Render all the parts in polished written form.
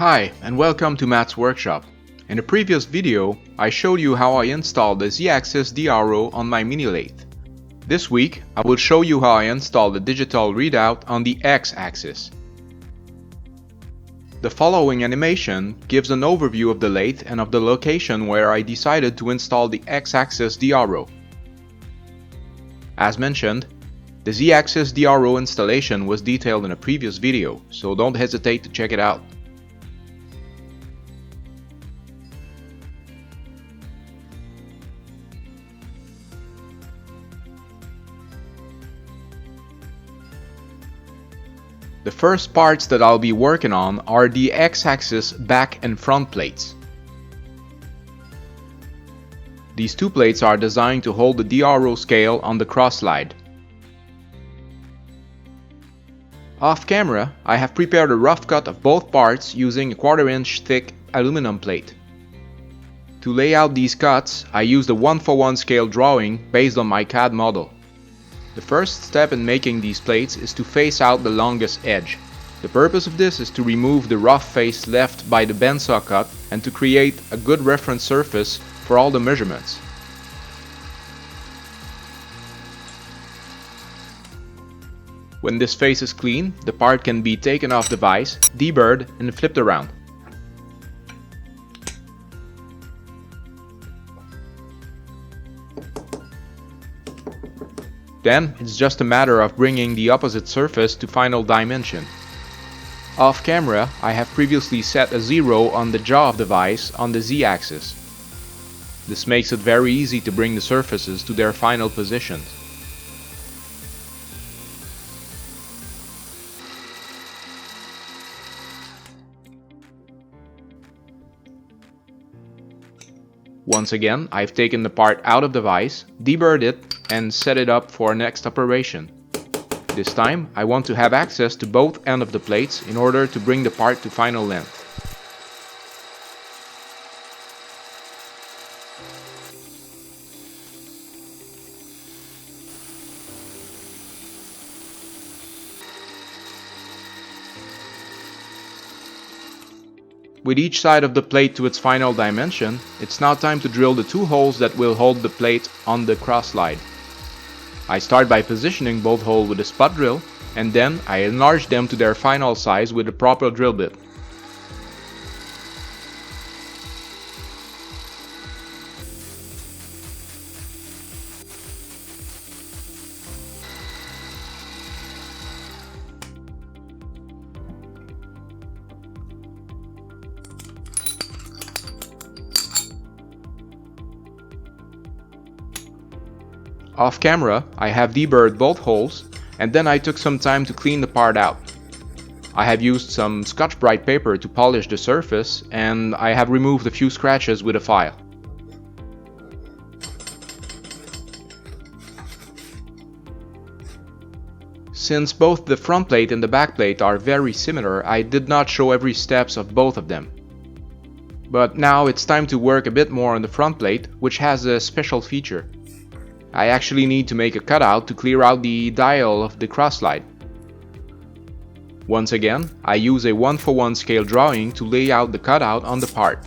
Hi, and welcome to Matt's Workshop. In a previous video, I showed you how I installed the Xaxis DRO on my mini lathe. This week, I will show you how I installed the digital readout on the Xaxis. The following animation gives an overview of the lathe and of the location where I decided to install the Xaxis DRO. As mentioned, the Xaxis DRO installation was detailed in a previous video, so don't hesitate to check it out. The first parts that I'll be working on are the Xaxis back and front plates. These two plates are designed to hold the DRO scale on the cross slide. Off camera, I have prepared a rough cut of both parts using a 1/4 inch thick aluminum plate. To lay out these cuts, I used a 1:1 scale drawing based on my CAD model. The first step in making these plates is to face out the longest edge. The purpose of this is to remove the rough face left by the bandsaw cut and to create a good reference surface for all the measurements. When this face is clean, the part can be taken off the vise, deburred and flipped around. Then, it's just a matter of bringing the opposite surface to final dimension. Off camera, I have previously set a 0 on the jaw of the vise on the Z-axis. This makes it very easy to bring the surfaces to their final positions. Once again, I've taken the part out of the vise, deburred it, and set it up for next operation. This time, I want to have access to both ends of the plates in order to bring the part to final length. With each side of the plate to its final dimension, it's now time to drill the two holes that will hold the plate on the cross slide. I start by positioning both holes with a spot drill, and then I enlarge them to their final size with a proper drill bit. Off camera, I have deburred both holes, and then I took some time to clean the part out. I have used some Scotch-Brite paper to polish the surface, and I have removed a few scratches with a file. Since both the front plate and the back plate are very similar, I did not show every steps of both of them. But now it's time to work a bit more on the front plate, which has a special feature. I actually need to make a cutout to clear out the dial of the cross slide. Once again, I use a 1:1 scale drawing to lay out the cutout on the part.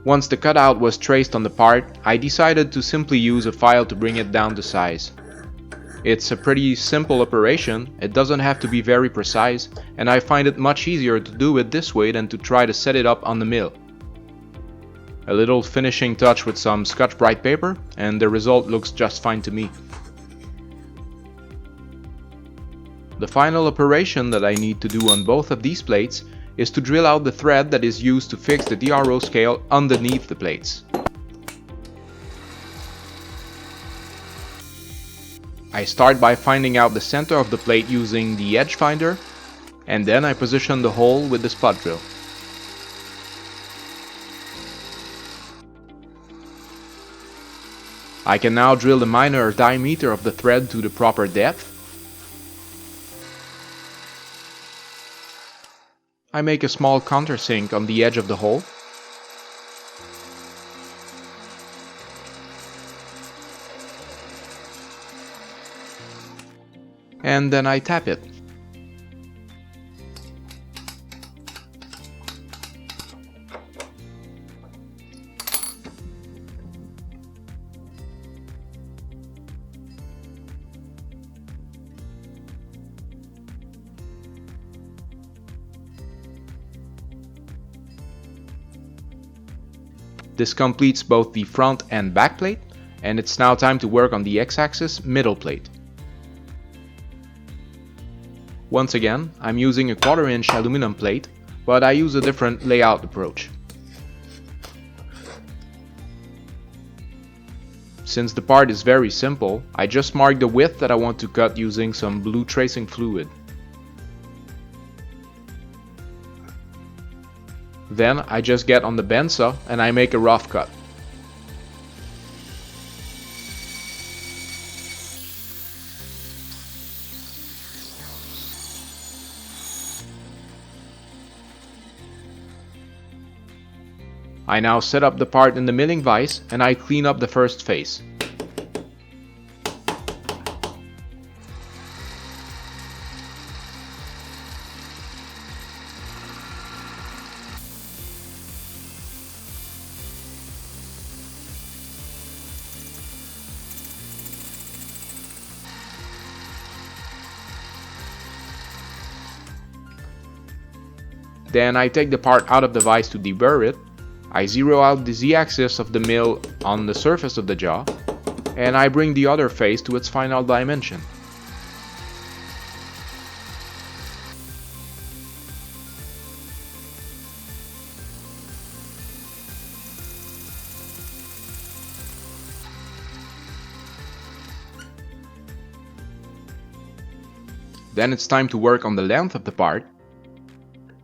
Once the cutout was traced on the part, I decided to simply use a file to bring it down to size. It's a pretty simple operation, it doesn't have to be very precise, and I find it much easier to do it this way than to try to set it up on the mill. A little finishing touch with some Scotch-Brite paper, and the result looks just fine to me. The final operation that I need to do on both of these plates is to drill out the thread that is used to fix the DRO scale underneath the plates. I start by finding out the center of the plate using the edge finder, and then I position the hole with the spot drill. I can now drill the minor diameter of the thread to the proper depth. I make a small countersink on the edge of the hole. and then I tap it. This completes both the front and back plate, and it's now time to work on the Xaxis middle plate. Once again, I'm using a 1/4 inch aluminum plate, but I use a different layout approach. Since the part is very simple, I just mark the width that I want to cut using some blue tracing fluid. Then I just get on the bandsaw and I make a rough cut. I now set up the part in the milling vise and I clean up the first face. Then I take the part out of the vise to deburr it. I zero out the Z-axis of the mill on the surface of the jaw, and I bring the other face to its final dimension. Then it's time to work on the length of the part.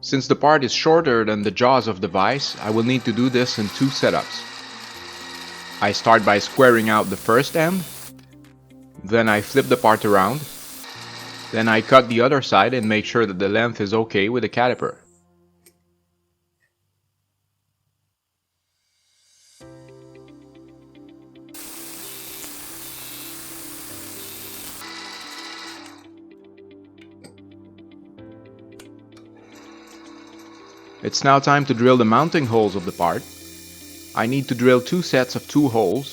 Since the part is shorter than the jaws of the vise, I will need to do this in 2 setups. I start by squaring out the first end, then I flip the part around, then I cut the other side and make sure that the length is okay with the caliper. It's now time to drill the mounting holes of the part. I need to drill 2 sets of 2 holes.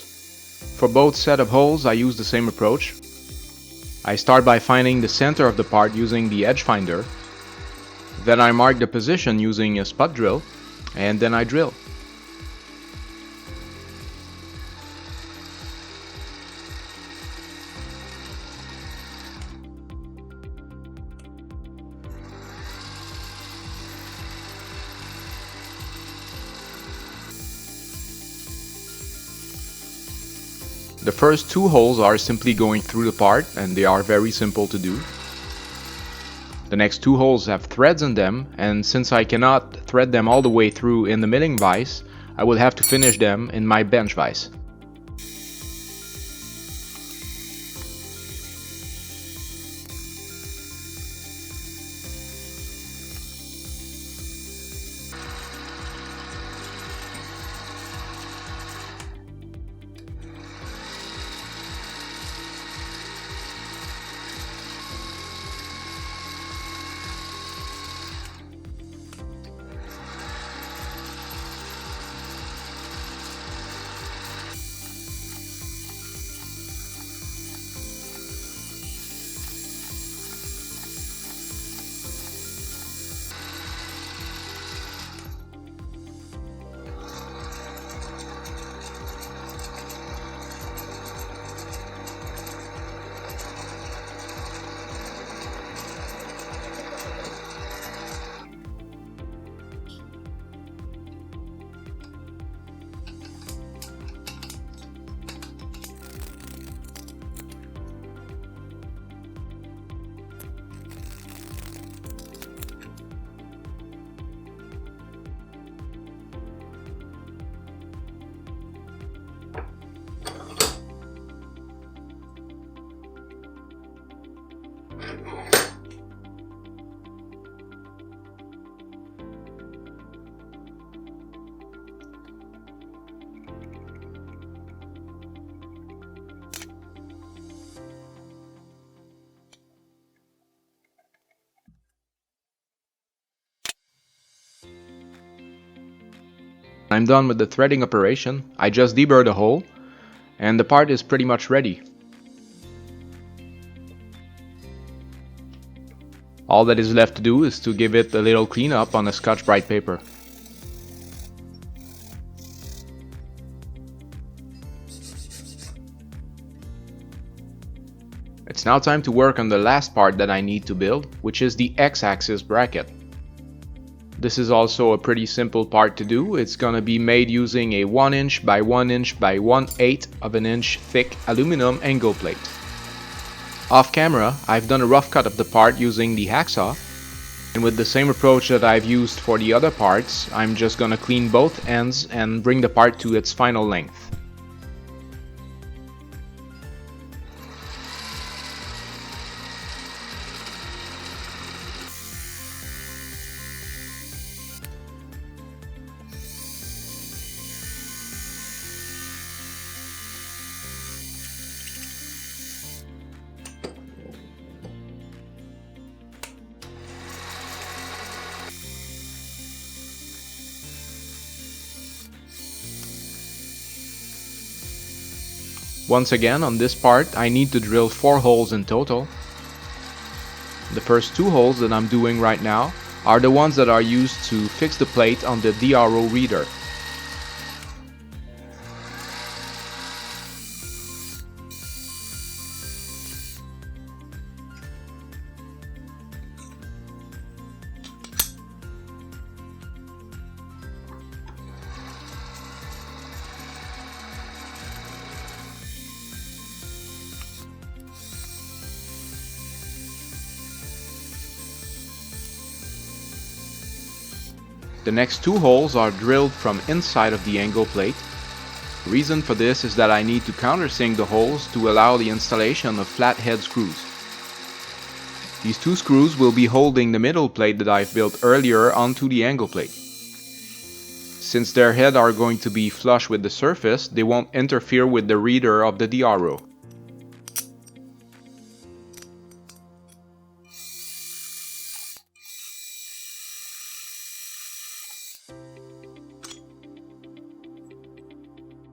For both set of holes I use the same approach. I start by finding the center of the part using the edge finder. Then I mark the position using a spot drill, and then I drill. The first 2 holes are simply going through the part, and they are very simple to do. The next 2 holes have threads in them, and since I cannot thread them all the way through in the milling vise, I will have to finish them in my bench vise. I'm done with the threading operation. I just deburr the hole, and the part is pretty much ready. All that is left to do is to give it a little cleanup on a Scotch-Brite paper. It's now time to work on the last part that I need to build, which is the X-axis bracket. This is also a pretty simple part to do. It's gonna be made using a 1 inch by 1 inch by 1/8 of an inch thick aluminum angle plate. Off camera, I've done a rough cut of the part using the hacksaw, and with the same approach that I've used for the other parts, I'm just gonna clean both ends and bring the part to its final length. Once again, on this part, I need to drill 4 holes in total. The first 2 holes that I'm doing right now are the ones that are used to fix the plate on the DRO reader. The next 2 holes are drilled from inside of the angle plate. The reason for this is that I need to countersink the holes to allow the installation of flat head screws. These 2 screws will be holding the middle plate that I've built earlier onto the angle plate. Since their head are going to be flush with the surface, they won't interfere with the reader of the DRO.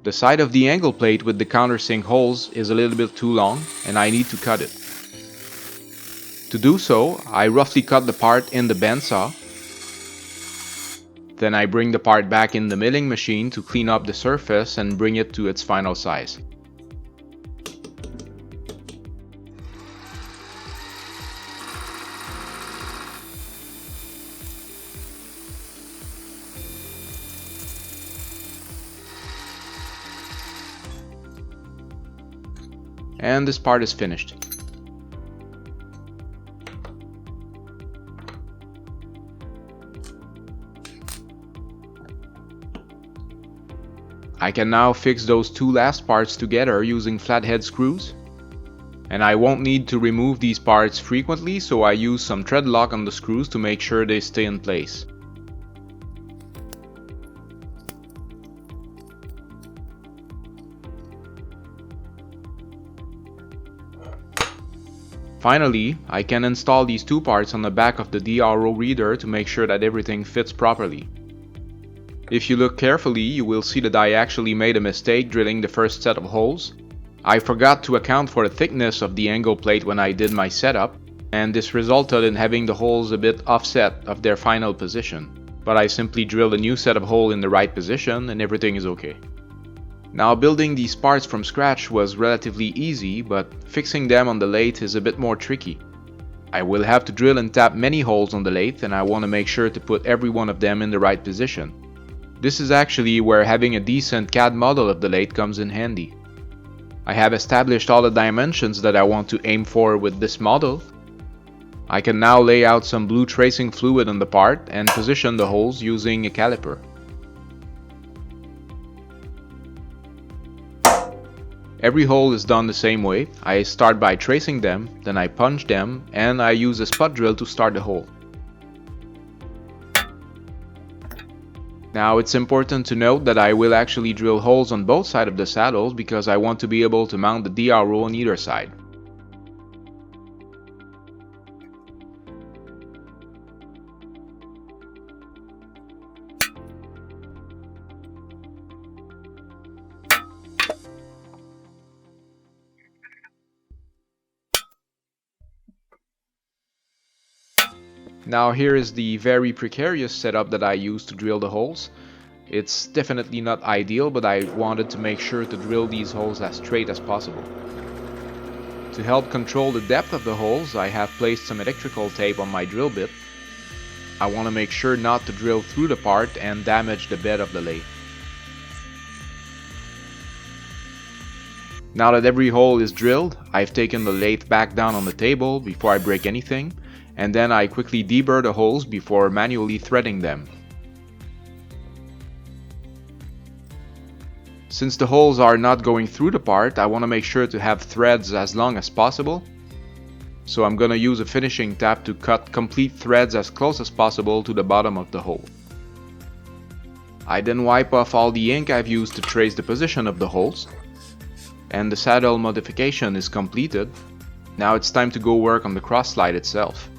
The side of the angle plate with the countersink holes is a little bit too long, and I need to cut it. To do so, I roughly cut the part in the bandsaw. Then I bring the part back in the milling machine to clean up the surface and bring it to its final size. And this part is finished. I can now fix those 2 last parts together using flathead screws. And I won't need to remove these parts frequently, so I use some thread lock on the screws to make sure they stay in place. Finally, I can install these 2 parts on the back of the DRO reader to make sure that everything fits properly. If you look carefully, you will see that I actually made a mistake drilling the first set of holes. I forgot to account for the thickness of the angle plate when I did my setup, and this resulted in having the holes a bit offset of their final position. But I simply drilled a new set of holes in the right position and everything is okay. Now, building these parts from scratch was relatively easy, but fixing them on the lathe is a bit more tricky. I will have to drill and tap many holes on the lathe, and I want to make sure to put every one of them in the right position. This is actually where having a decent CAD model of the lathe comes in handy. I have established all the dimensions that I want to aim for with this model. I can now lay out some blue tracing fluid on the part and position the holes using a caliper. Every hole is done the same way. I start by tracing them, then I punch them, and I use a spot drill to start the hole. Now, it's important to note that I will actually drill holes on both sides of the saddles because I want to be able to mount the DRO on either side. Now here is the very precarious setup that I use to drill the holes. It's definitely not ideal, but I wanted to make sure to drill these holes as straight as possible. To help control the depth of the holes, I have placed some electrical tape on my drill bit. I want to make sure not to drill through the part and damage the bed of the lathe. Now that every hole is drilled, I've taken the lathe back down on the table before I break anything, and then I quickly deburr the holes before manually threading them. Since the holes are not going through the part, I want to make sure to have threads as long as possible. So I'm gonna use a finishing tap to cut complete threads as close as possible to the bottom of the hole. I then wipe off all the ink I've used to trace the position of the holes. And the saddle modification is completed. Now it's time to go work on the cross slide itself.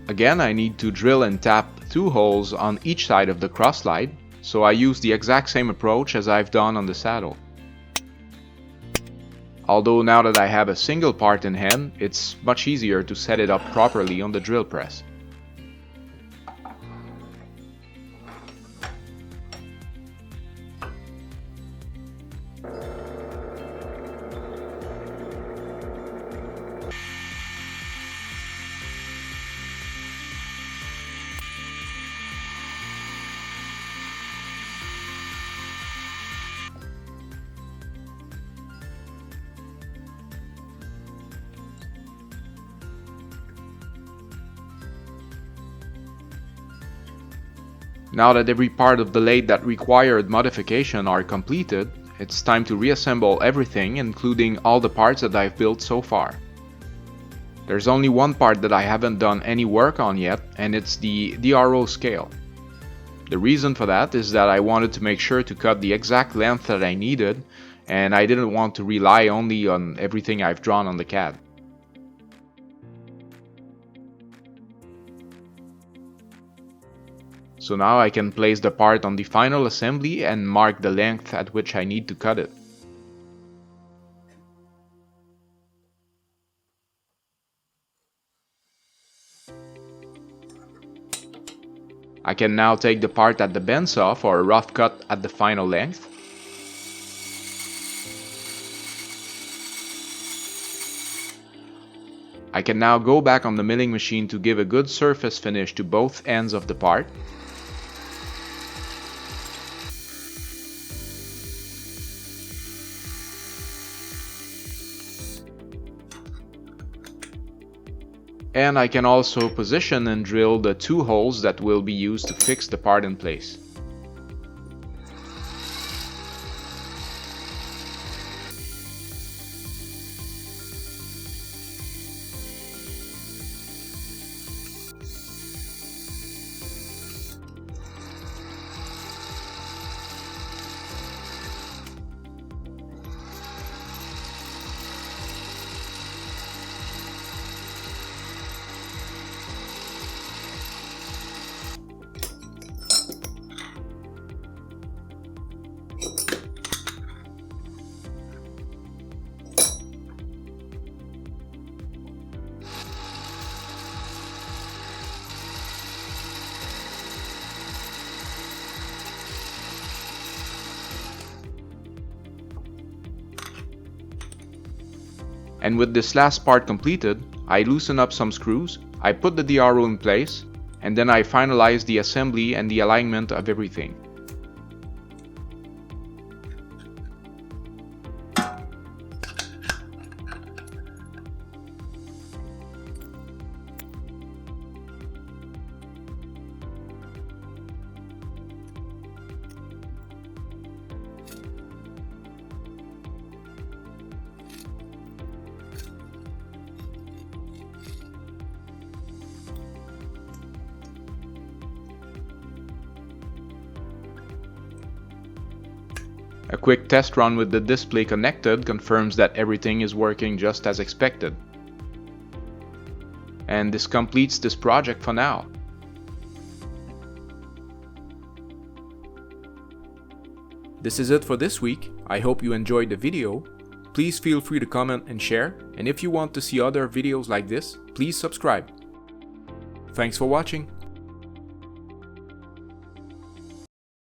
Again, I need to drill and tap 2 holes on each side of the cross slide, so I use the exact same approach as I've done on the saddle. Although now that I have a single part in hand, it's much easier to set it up properly on the drill press. Now that every part of the lathe that required modification are completed, it's time to reassemble everything, including all the parts that I've built so far. There's only one part that I haven't done any work on yet, and it's the DRO scale. The reason for that is that I wanted to make sure to cut the exact length that I needed, and I didn't want to rely only on everything I've drawn on the CAD. So now I can place the part on the final assembly and mark the length at which I need to cut it. I can now take the part at the bend saw for a rough cut at the final length. I can now go back on the milling machine to give a good surface finish to both ends of the part. And I can also position and drill the 2 holes that will be used to fix the part in place. And with this last part completed, I loosen up some screws, I put the DRO in place, and then I finalize the assembly and the alignment of everything. A quick test run with the display connected confirms that everything is working just as expected. And this completes this project for now. This is it for this week. I hope you enjoyed the video. Please feel free to comment and share, and if you want to see other videos like this, please subscribe. Thanks for watching.